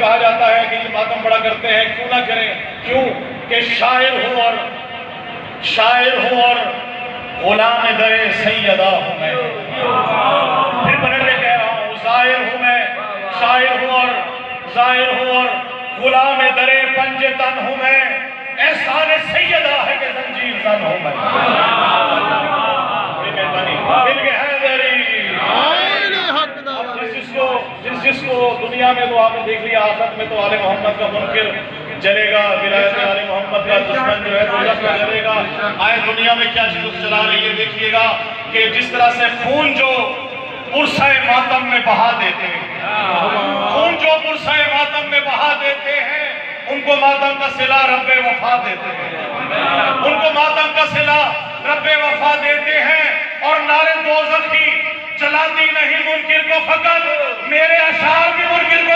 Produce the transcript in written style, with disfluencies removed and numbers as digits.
کہا جاتا ہے کہ یہ ماتم بڑا کرتے ہیں، کیوں نہ کریں؟ کیوں کہ شاعر ہوں اور غلام در سیدہ ہوں میں۔ پھر پلٹ کے کہہ رہا ہوں، زائر ہوں میں، شاعر ہوں اور غلام در پنج تن ہوں میں، احسان سیدہ ہے کہ زنجیر زن ہوں میں۔ مل کے حیدری جس کو دنیا میں تو آپ نے دیکھ لیا، آخرت میں تو آل محمد کا منکر جلے گا، ولایت آل محمد کا دشمن جو ہے دوزخ میں جلے گا۔ آئے دنیا میں کیا چیز چلا رہی ہے دیکھیے گا کہ جس طرح سے خون جو پرسہ ماتم میں بہا دیتے ہیں، ان کو ماتم کا صلہ رب وفا دیتے ہیں، اور نار دوزخ ہی جلاتی نہیں منکر کو، فقط میرے اشعار بھی منکر کو